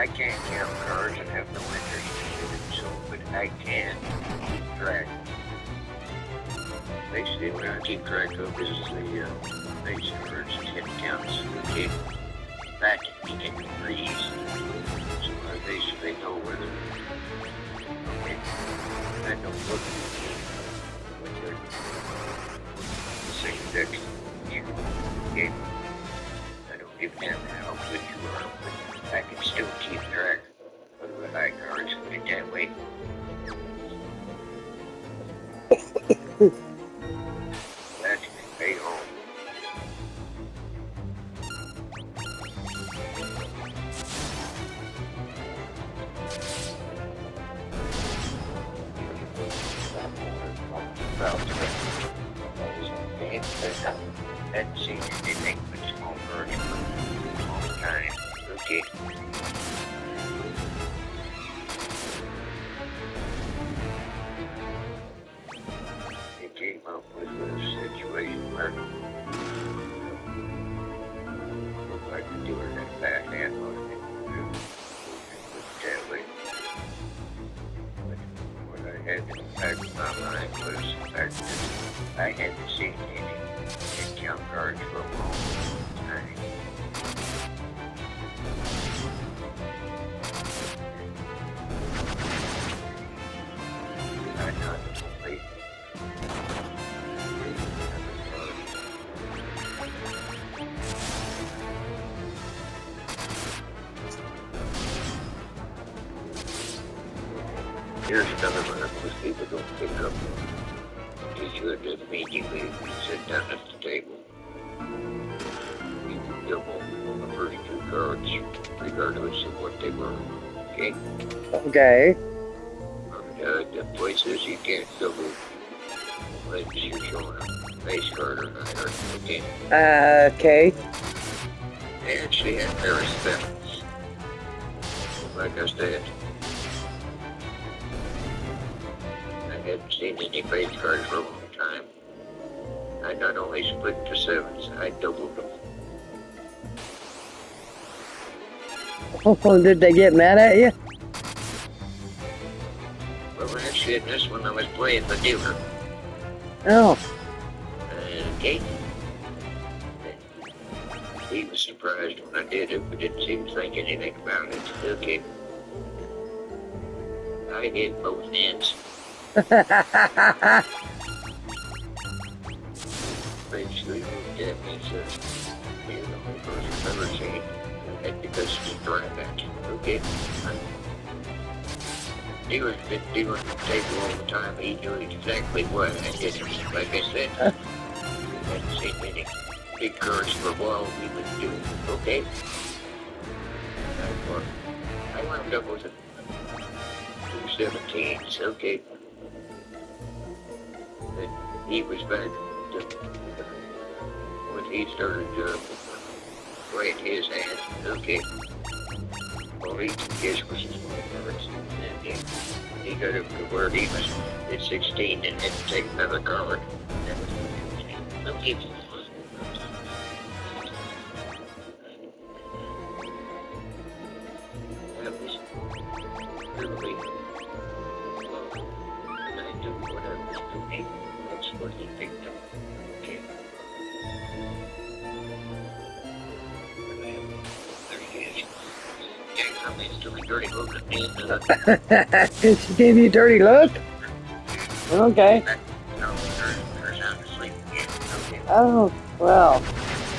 I can't count cards and have no interest in it, so, but I can keep track. Basically, what I keep track of is the base cards and hit counts. Okay, that can be pretty easy. So I basically know whether, okay, I don't look with the same deck here. Okay, I don't give a damn how good you are, but I can still keep track of the high cards, put it that way. That's pay home. Hadn't seen anything but small birds for a long time. Okay. It came up with a situation where looked like the dealer had a bad hand on it. Put it that way. But what I had in the back of my mind was the fact that I hadn't seen any count cards for a long time. I contemplate here's another one of those people don't pick up. You should immediately sit down at the table. You can double on the first two cards, regardless of what they were. Okay? Okay. The places you can't double, like you're showing a base card or not, okay? Okay. And she had Paris Spence. Like I said, I hadn't seen any base cards for a long time. I not only split to sevens, I doubled them. Oh, did they get mad at you? Well, actually, in this one I was playing the dealer. Oh. Okay. He was surprised when I did it, but didn't seem to think anything about it. Okay. I hit both hands. Basically looked at me and said, "You're the only person I've ever seen that because she's drive at you." Okay. Dealer's been dealing the table all the time. He knew exactly what I did. Like I said, I hadn't seen many big cards for a while. We would do okay. I wound up with a 217s. Okay. Then he was back to when he started playing his hand. Okay. Well, his was his cards. He got up to where he was at 16 and had to take another card. Okay. That was really well. And I knew what I was doing. That's what he picked up. Okay. There he is. Can't come in to me dirty look at me. She gave you a dirty look? Okay. No, they're sound asleep again. Okay. Oh, well.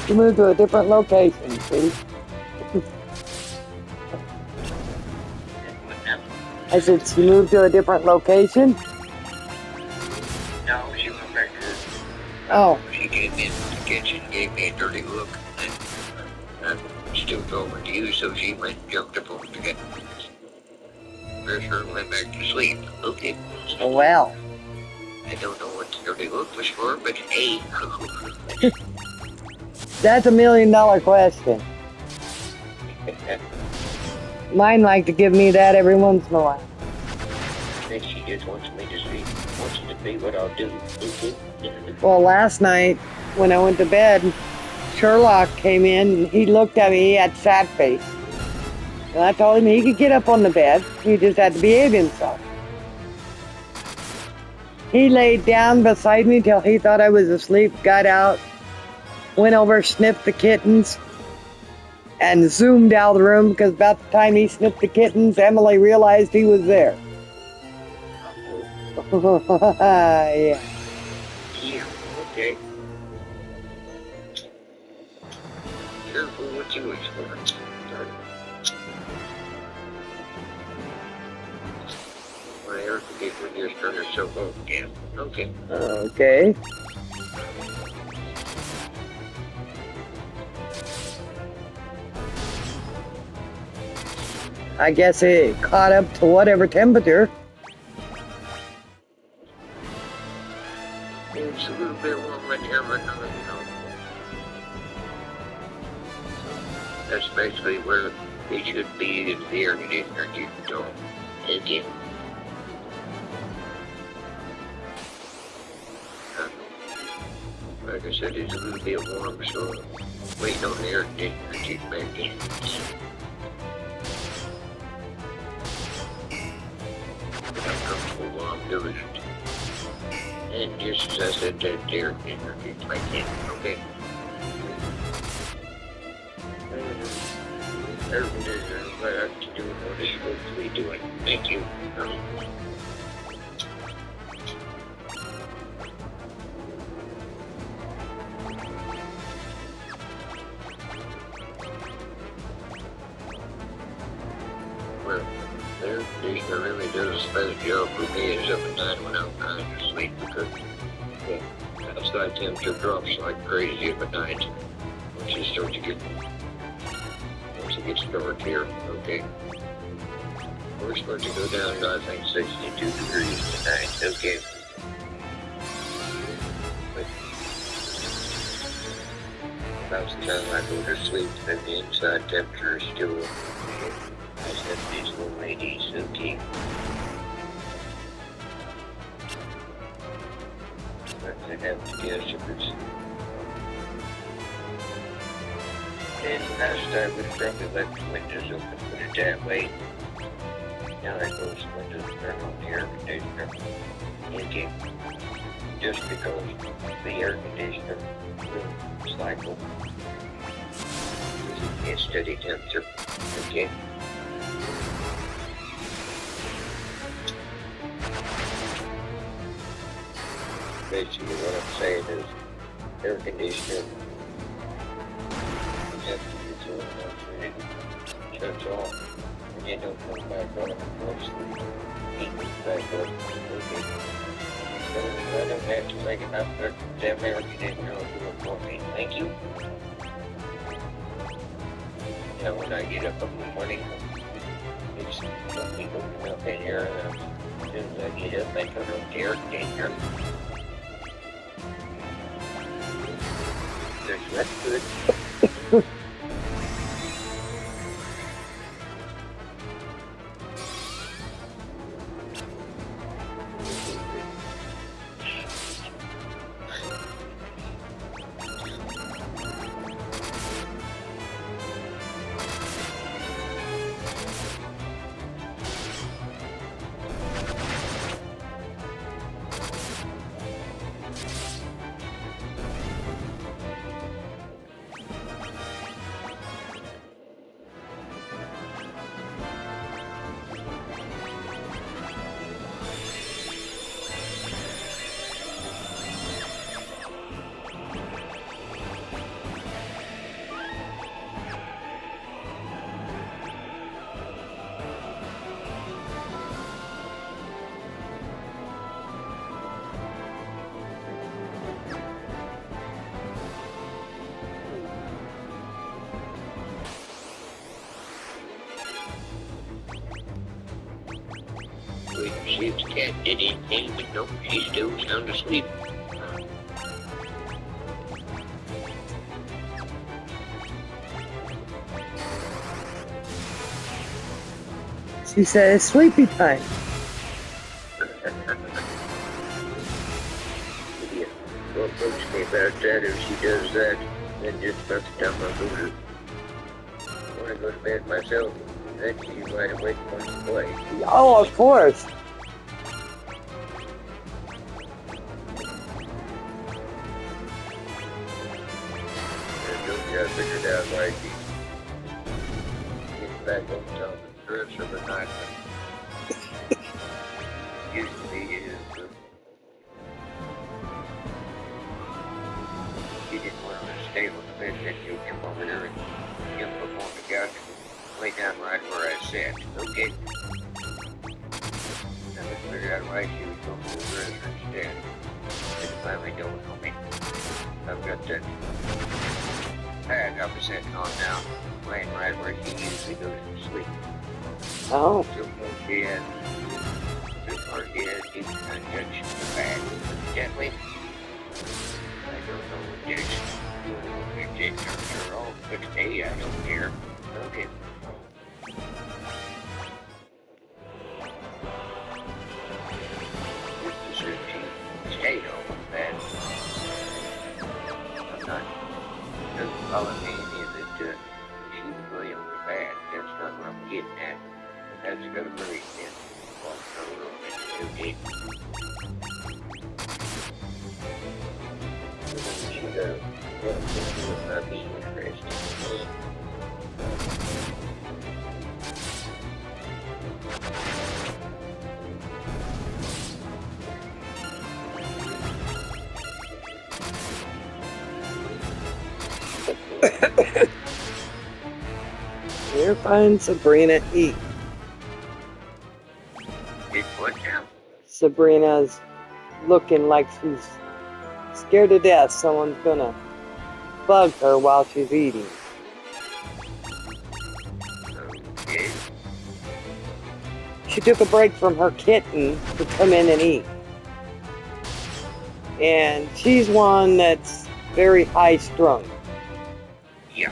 You moved to a different location, see? I said she moved to a different location? No, she went back to Oh. she came in the kitchen, gave me a dirty look, and I still told her to you, so she went and jumped up over to get fresh her and went back to sleep. Okay. Well. I don't know what the dirty look was for, but hey. That's $1 million question. Mine like to give me that every once in a while. Then she just wants me to see, wants to be what I'll do. Okay. Well, last night when I went to bed, Sherlock came in and he looked at me. He had sad face. And I told him he could get up on the bed. He just had to behave himself. He laid down beside me till he thought I was asleep, got out, went over, sniffed the kittens, and zoomed out of the room because about the time he sniffed the kittens, Emily realized he was there. Yeah. Yeah, okay. Careful what you wish for. My air conditioner just turned herself off again. Okay. Okay. I guess it caught up to whatever temperature. It's a little bit warm right here, but no. That's basically where it should be in the air conditioner. You don't take it. Like I said, it's a little bit warm, so waiting on the air conditioner to kick back in. I'm comfortable while I'm doing it. And just as I said, that air conditioner kicks back in, okay? Air conditioner is what I'm doing what it's supposed to be doing. Thank you. Well, the air conditioner really does a better job for me. It's up at night when I'm trying to sleep because the outside temperature drops like crazy up at night. Once it starts to get, once it gets dark here, okay? We're supposed to go down to, I think, 62 degrees tonight, okay? But about the time I go to sleep, then the inside temperature is still, I said these little ladies, okay? But I have to guess if it's... And last time we probably left the windows open, put it that way. Now I close the windows and turn on the air conditioner. Okay. Just because the air conditioner will cycle at steady temperature. Okay. Basically what I'm saying is air conditioner shuts off and you don't come back on and fall asleep. Heat back up. Okay. So I don't have to make enough for them air conditioner will do it for me. Thank you. Now when I get up in the morning, it's something open up in here and as soon as I get up I turn on the air conditioner. That's good. Wait to see if the cat did anything, but nope, she's still sound asleep. She said it's sleepy time. Yeah, well, folks me about that if she does that, then just about the time I go to bed myself. That's you right away from the play. Oh, of course. I figured out like get back on top of the drifts of the night. Used to be you didn't want to stay with the bed, then you'd come over there and jump up on the couch and lay down right where I sat. Okay. And I figured out right you would go to the dresser instead. And finally don't know me. I've got that pad I was sitting on now, laying right where he usually goes to sleep. Oh. So head, you can touch the pad gently. I don't know what it is. You're all but hey, I don't care. Okay. This is a potato, man. I'm not. Doesn't bother me any of it. She's really on the bad. That's not what I'm getting at. That's got a very thin. Okay. She got not being interested. Here finds Sabrina eat. It what now? Sabrina's looking like she's scared to death someone's gonna bug her while she's eating. Okay. She took a break from her kitten to come in and eat. And she's one that's very high strung. Yeah.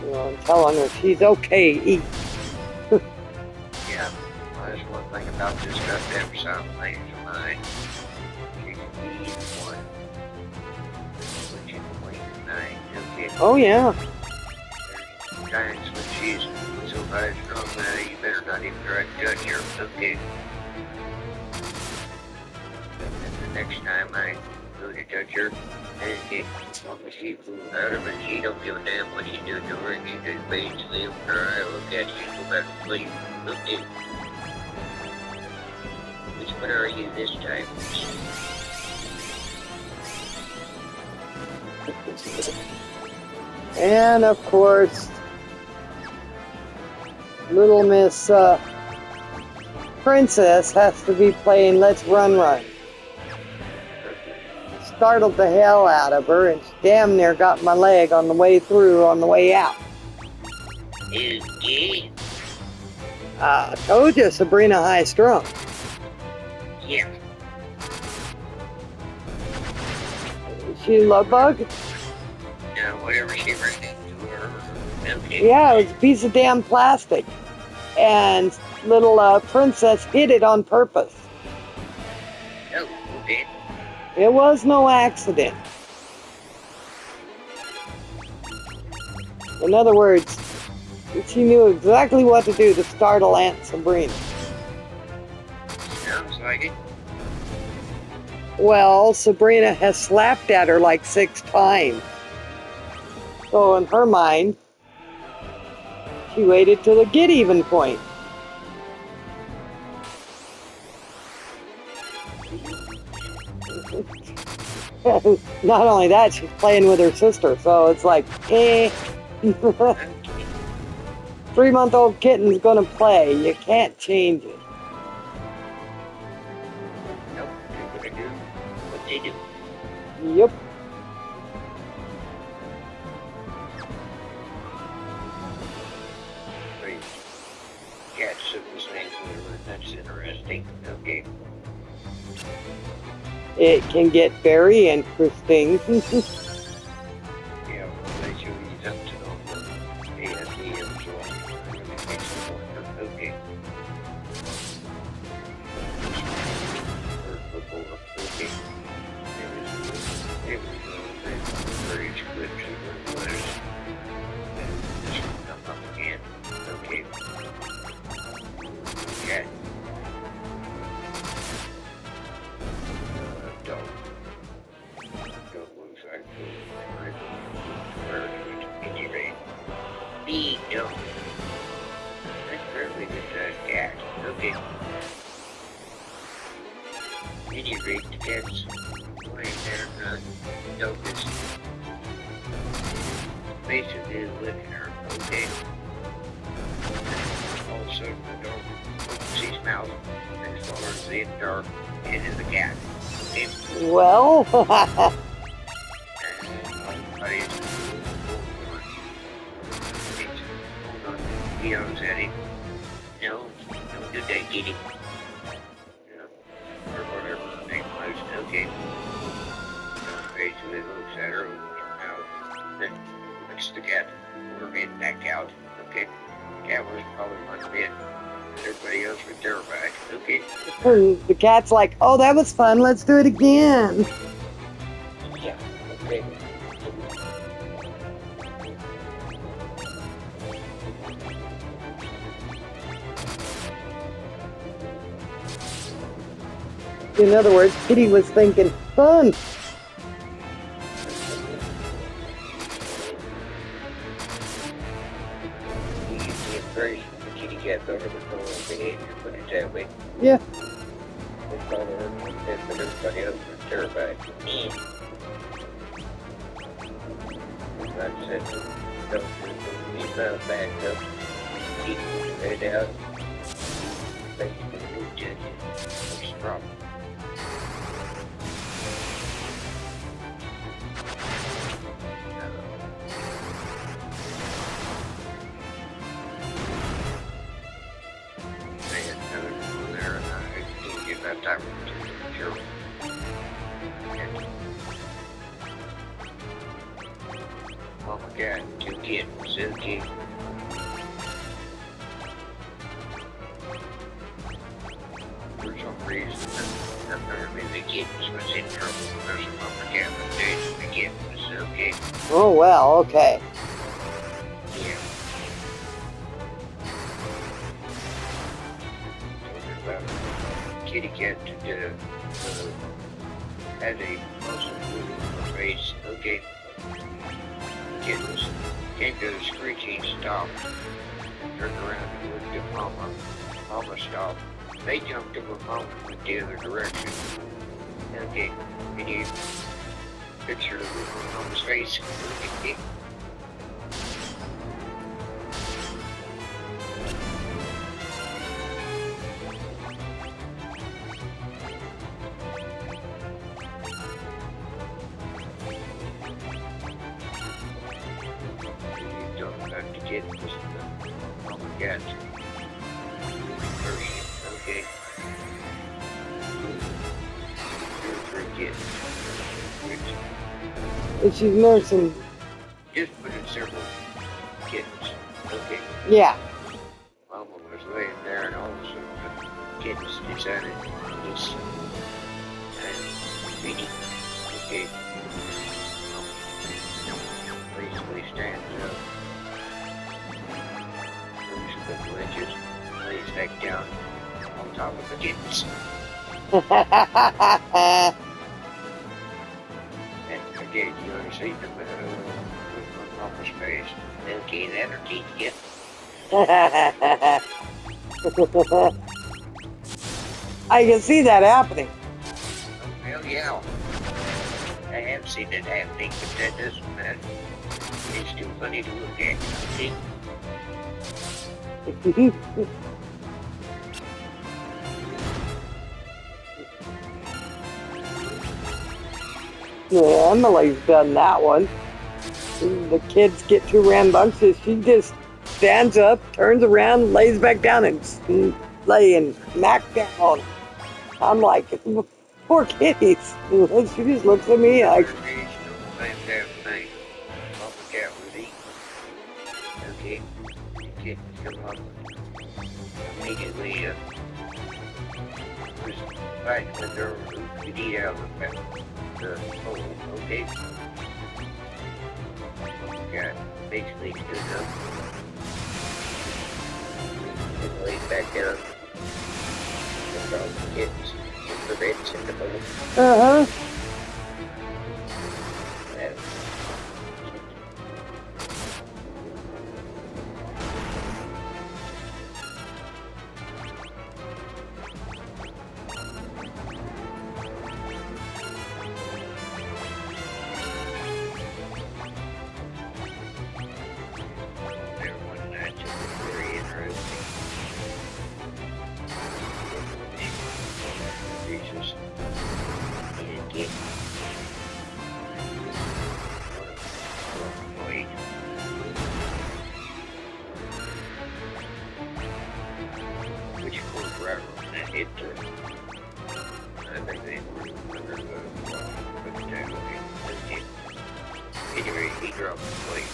You know, I'm telling her she's okay, eat. Yeah. Well, that's one thing about this goddamn sound things of mine. She can eat one. Which is point nine. Okay. Oh yeah. There's times when she's so high strung that you better not even try to touch her. Okay. And the next time I go to touch her, and she flew out of it, she don't give a damn what you do to her, and she just bathes them, her eye look at you, go back to sleep. Okay. Which one are you this time? And of course, little Miss Princess has to be playing Let's Run Run. Startled the hell out of her, and she damn near got my leg on the way through on the way out. Okay. Told you, Sabrina high strung. Yeah. She a love bug? Now, whatever she ran into her. Okay. Yeah, it was a piece of damn plastic. And little Princess hit it on purpose. Oh, okay. It was no accident. In other words, she knew exactly what to do to startle Aunt Sabrina. Sounds like it. Well, Sabrina has slapped at her like 6 times. So in her mind, she waited till the get even point. Not only that, she's playing with her sister, so it's like, eh. 3-month-old kitten's gonna play. You can't change it. Nope, they're gonna do what they do. Yep. Great. Cats of the same flavor, that's interesting. Okay. It can get very interesting. Yeah, well, they should ease up to the ASE and so on. Okay. Me, no. That's perfectly good cat. Okay. Any rate, the cat's laying there, focused. Basically living her, okay? All of a sudden, the dog opens his mouth and follows the dark into the cat. Okay? Well, And everybody is hold on. He yells at him. No, don't do that, kitty. You know, or whatever the name was. Okay. Basically looks at her, opens her mouth, then lets the cat put her head back out. Okay. Cat was probably one bit. Everybody else was terrified. Okay. the cat's like, oh, that was fun. Let's do it again. Yeah. Okay. In other words, Kitty was thinking, fun. We use the expression the kitty cat better than no one's behavior, put it that way. Yeah. They call her, but everybody else was terrified. Like I said, don't be back up, keep your head out. Basically, no judging. What's the problem? They had another one there, and I didn't get that time to sure. Oh my God, 2 kids, okay. For some reason, apparently the kid was in trouble. There's Mama Cat was dead, the kid was okay. Oh, well, okay. Yeah. Talking about kitty cat had a muscle wound on her face, okay. Kittens can't go screeching, stop. Turned around and looked at Mama. Mama stopped. They jumped over Mama and went the other direction. Okay, can you picture the look on Mama's face? Okay. You talking about the kittens, Mama Cat. Okay. 2 or 3 kids. And she's nursing. Just put in several kittens. Okay. Yeah. Mama was laying there and all of a sudden the kittens decided to just Beanie. Okay. Basically stands up. Moves a couple inches. Lays back down on top of the kittens. And again, you ever see them on Mama's face? Okay, that her teeth get. I can see that happening. Well, yeah. I have seen it happening, but that doesn't matter. It's too funny to look at. See? Yeah, Emily's done that one. The kids get too rambunctious. She just stands up, turns around, lays back down, and lay and smack down. I'm like, poor kitties. She just looks at me like, Same damn thing. Mama cat was eating. Okay. The kittens come up. Immediately, was fighting with her who could eat out of the hole. Okay. Mama cat basically stood up and laid back down. And all the kittens with the reds in the hole. uh-huh. hit I think they were under the anyway, he dropped the plate.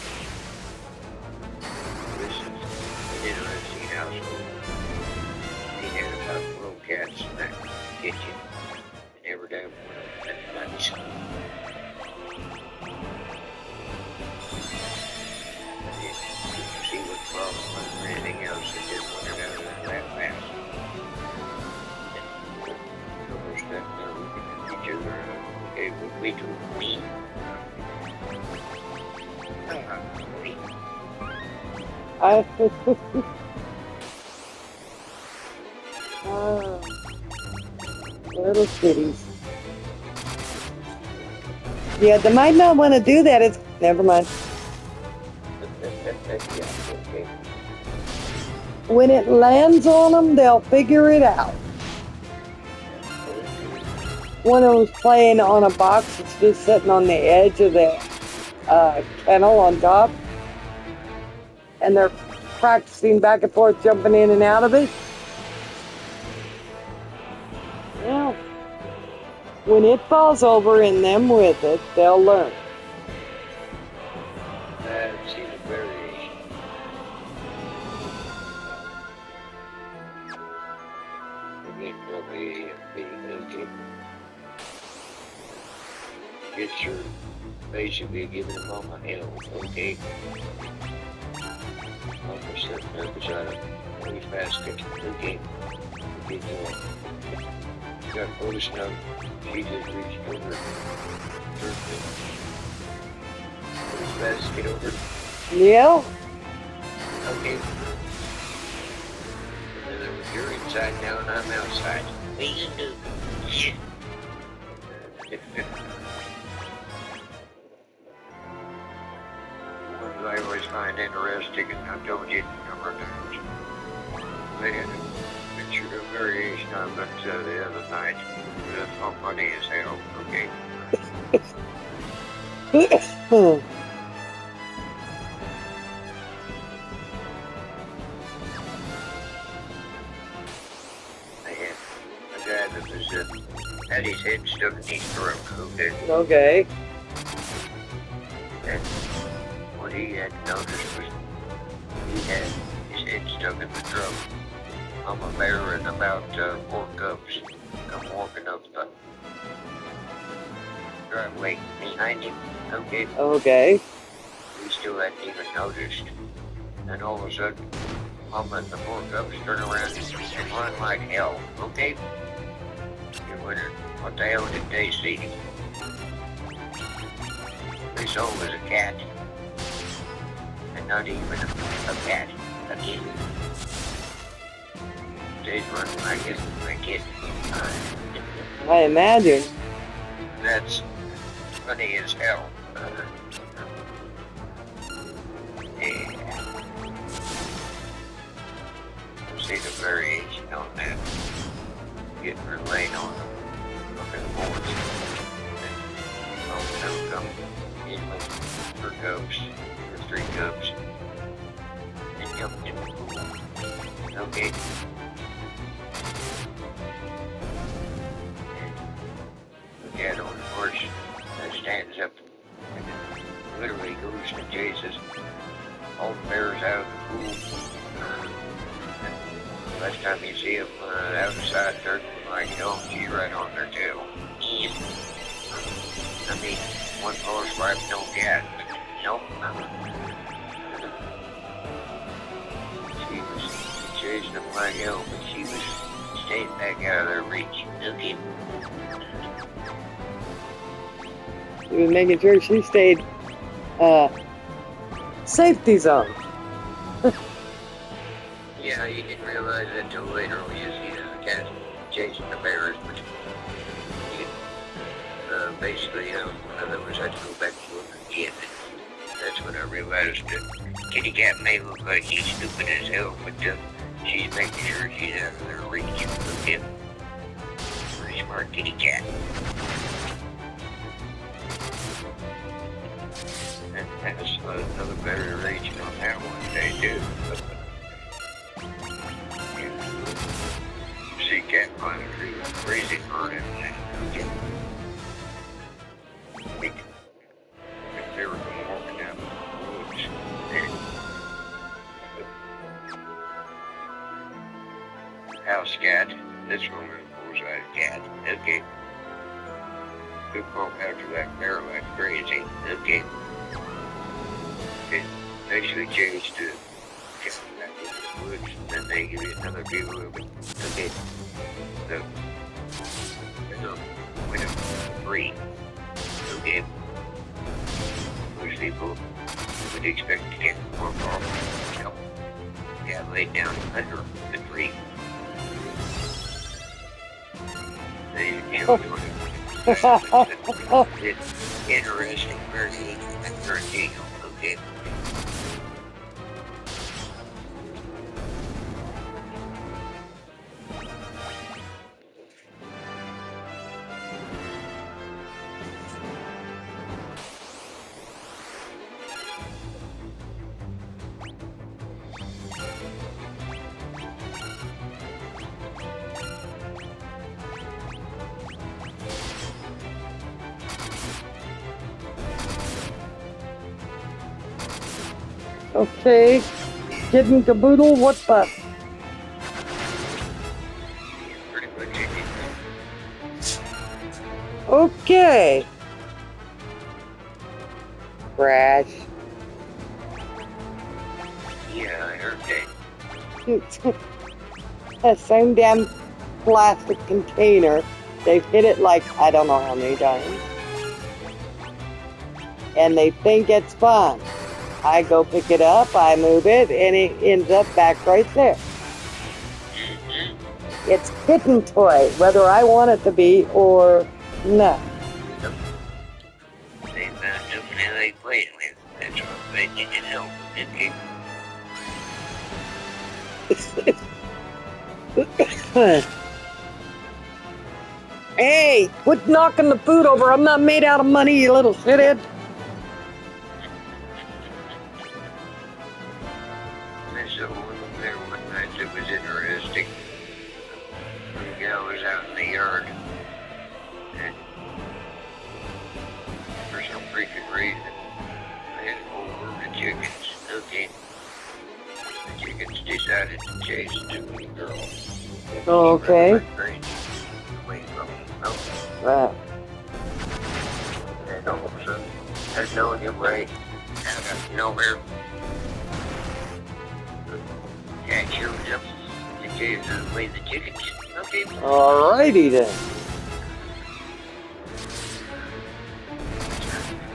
This is an interesting household. He had about 12 cats in that kitchen, and every day one of them had lunch. See what problem was or anything else that just wandered out of that fast. And almost that now we can help each other. Okay, what we do, we. Little kitties. Yeah, they might not want to do that. It's never mind. Okay. When it lands on them, they'll figure it out. One of them's playing on a box that's just sitting on the edge of the kennel on top, and they're practicing back and forth, jumping in and out of it. Yeah. When it falls over and them with it, they'll learn. See the variation. Again, probably okay. Kids are basically giving them all my hell, okay? Almost sitting there beside a police basket, okay? Got close enough, she just reached over, turned the police basket over. Yeah. Okay. And then you're inside now and I'm outside. What you do? Yeah. What I always find interesting, and I've told you a number of times, they had a picture of variation of it the other night. That's all funny as hell, okay? I had a guy that was had his head stuck in his throat, okay? Okay. And what he had noticed was he had his head stuck in the throat of a bear and about 4 cubs come walking up the driveway behind him, okay? Okay. He still hadn't even noticed. And all of a sudden, Mama and the 4 cubs turn around and run like hell, okay? You wonder, what the hell did they see? They saw was a cat. And not even a cat, a kid. They's running like it, I imagine. That's funny as hell. Yeah. See the variation on that. Getting her laying on them. Looking forward to it. And all of them come in with her cubs, her 3 cubs. And jumped in the pool. Okay. The cat on the horse stands up and literally goes to chases all the bears out of the pool. Last time you see them out of sight, they're like she's right on their tail. Yeah. I mean, one horse wipe, no cat, but nope. She was chasing them like hell, but she was staying back out of their reach. Okay. He was making sure she stayed safety zone. Yeah, you didn't realize that till later when you see the cat chasing the bears, but basically, one of them was had to go back to him again. That's when I realized that kitty cat may look like she's stupid as hell, but she's making sure she's out of their reach of him. Very smart kitty cat. And that's another variation on that one day too. See cat house cat. This woman was a cat. Okay. Good call after that bear like crazy. Okay. It actually changed to get back in the woods, and then they give you another view of it. Okay. So, window 3. Okay. Most people would expect to get more off. You know, cat laid down under the tree. They, you know, it's interesting, very interesting. Okay. Okay. Kitten caboodle, what the? Pretty much it. Okay. Crash. Yeah, I heard that. That same damn plastic container. They've hit it like I don't know how many times. And they think it's fun. I go pick it up, I move it, and it ends up back right there. It's kitten toy, whether I want it to be or not. They found something they like playing with. That's what they need to help. Okay. Hey, quit knocking the food over. I'm not made out of money, you little shithead. There's a woman there one night that was interesting. The gal was out in the yard. And for some freaking reason, they had a whole herd of chickens. Okay. The chickens decided to chase the little girl. Okay. Away from them. Oh, Right. and all of a sudden, there's no one way out of nowhere. Cat shows up and chases away the chickens. Okay. Alrighty then.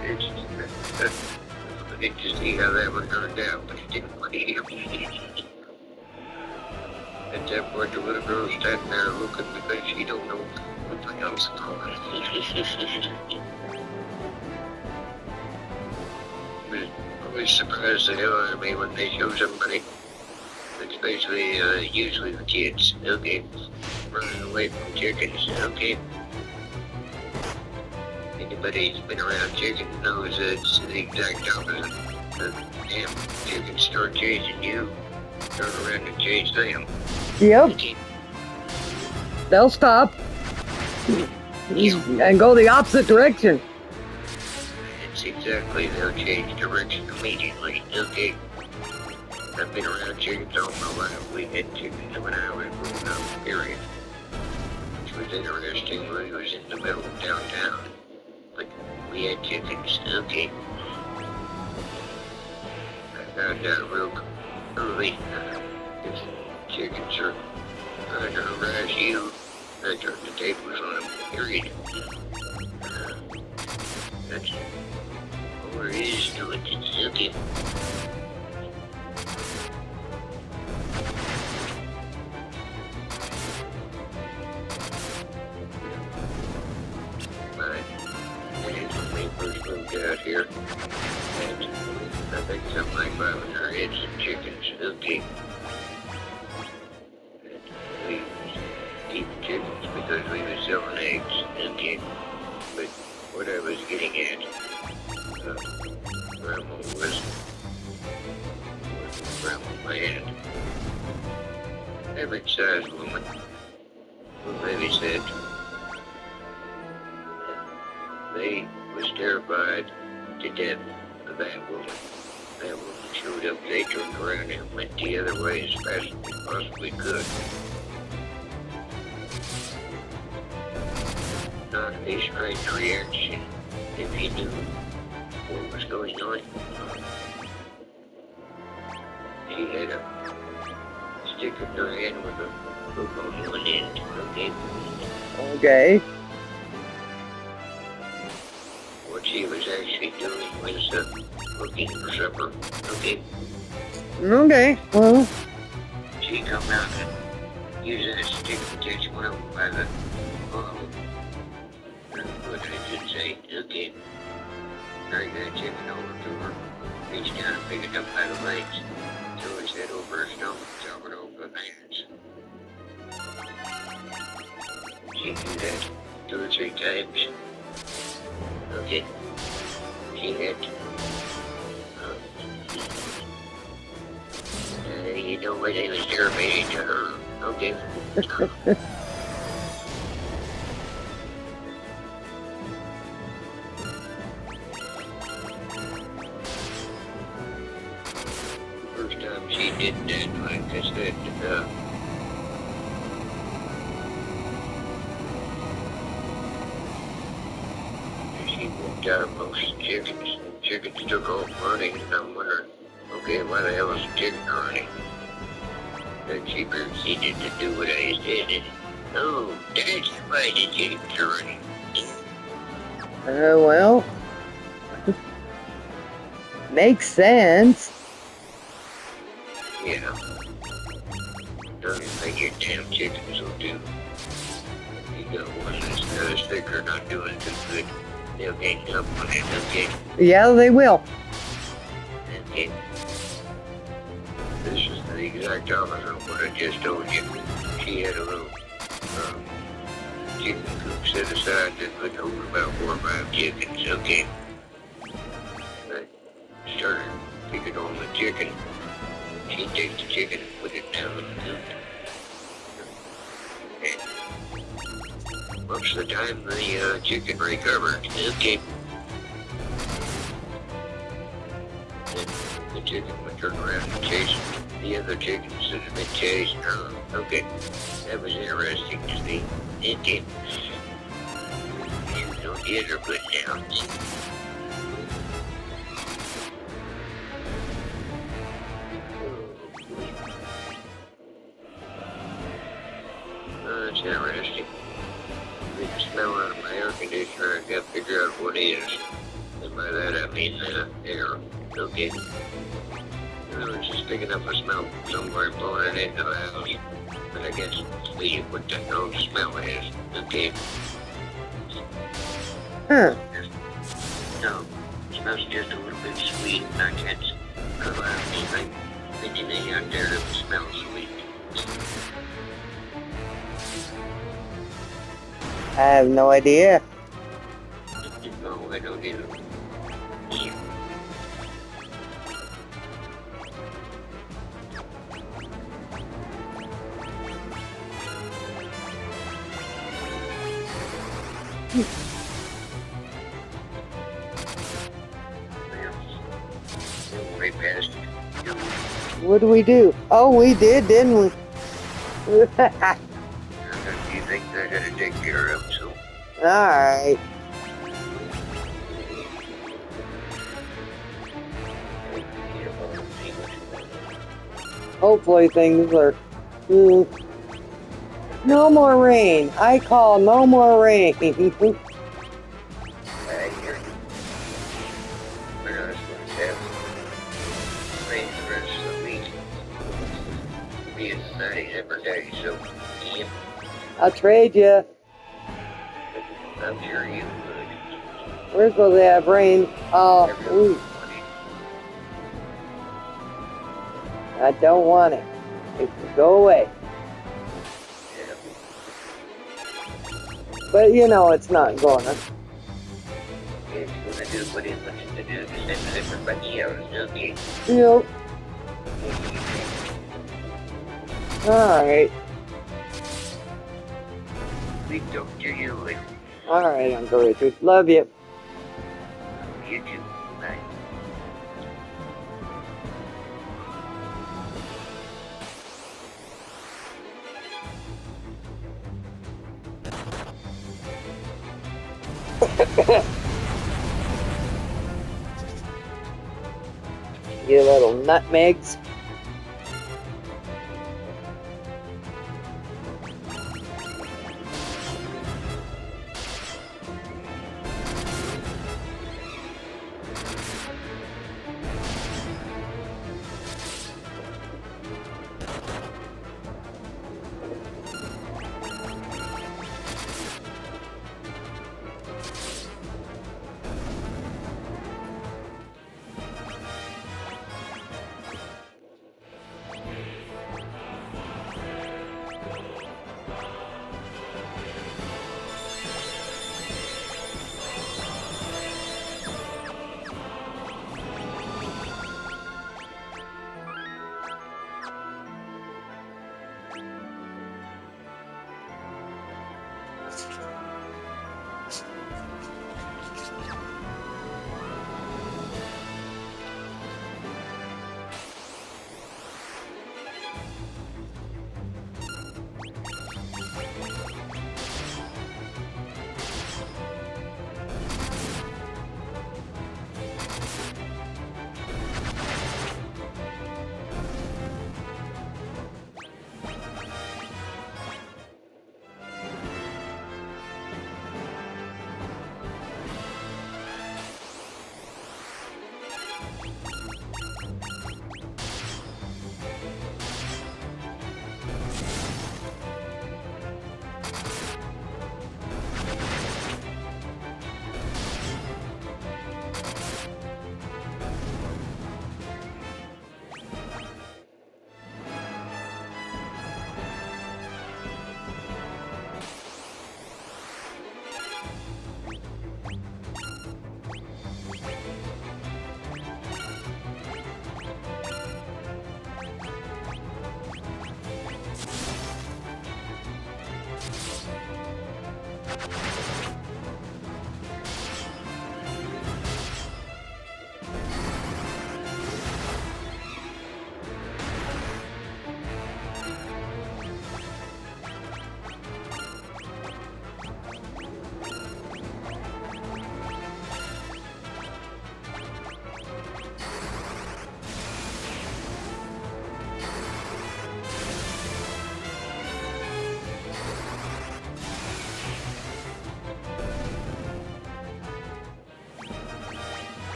I didn't just see how that would turn out, but it didn't want to hear me. At that point, the little girl standing there looking because she don't know what the hell's going on. It always surprised the hell out of me when they show somebody, especially usually the kids, okay, running away from chickens, okay. Anybody who's been around chickens knows that it's the exact opposite. The damn chickens start chasing you, turn around and chase them. Yep. Okay. They'll stop and go the opposite direction. It's exactly, they'll change direction immediately, okay. I've been around chickens all my life. We had chickens when I was growing up, period. Which was interesting when it was in the middle of downtown. But we had chickens, okay. I found out real early if chickens are trying to harass you, I turn the tables on them, period. That's all there is to it, okay. When we first moved out here, and I think something like 500 heads of chickens, okay. And we keep chickens because we were selling eggs, okay. But what I was getting at, Grandma was Grandma had average sized woman who babysat. They was terrified to death of that woman. That woman showed up, they turned around and went the other way as fast as they possibly could. not his right reaction if he knew what was going on. He had a stick of her hand with a hook on one end, okay? Okay. What she was actually doing was looking for supper, okay? Okay. Well, She come out and use that stick to catch one of them by the bottle. What I should say, okay. Drag that chicken over to her, reach down and pick it up by the legs, throw his head over her stomach, chop it over the hands. She do that 2 or 3 times. Okay. She had you know what, it was terrifying to her. Okay. First time she did that, like I said, she walked out of most chickens. Chickens took off running, and I'm wondering, okay, why the hell is a chicken running? Then she proceeded to do what I said, and oh, that's why the chickens are running. well, makes sense. Yeah. Doesn't think your damn chickens will do. You got one that's not as thick or not doing too good. They'll gang up on it, okay? Yeah, they will. Okay. This is the exact opposite of what I just told you. She had a little chicken coop set aside that would hold about 4 or 5 chickens, okay? I started picking on the chicken. She takes the chicken and put it down in the coop. And most of the time the chicken recovered, okay? And the chicken would turn around and chase the other chickens that had been chasing her. Okay, that was interesting to see. Okay. You don't get her put down. That's interesting. I can smell out of my air conditioner. I gotta figure out what it is. And by that I mean air. Okay. I was just picking up a smell somewhere and blowing it into the house. But I guess see what the hell the smell is. Okay. Huh. No, it smells just a little bit sweet. I can't come out of anything. Anything out there that would smell sweet. I have no idea. No, I don't either. Yeah. Way past it. What do we do? Oh, we did, didn't we? Do you think they're gonna take care of them? So Alright. Hopefully things are... No more rain. I call no more rain. I hear you. We're not supposed to have rain the rest of the week. It'll be a nice every day, so yeah, I'll trade you. I'm sure you would. We're supposed to have rain. Oh, ooh, I don't want it. It can go away. Yeah. But you know it's not gonna. It's gonna do what it wants to do, the same as everybody else, okay? Yep. Alright. We talk to you later. Alright, Uncle Richard. Love you. You too. Bye. You little nutmegs.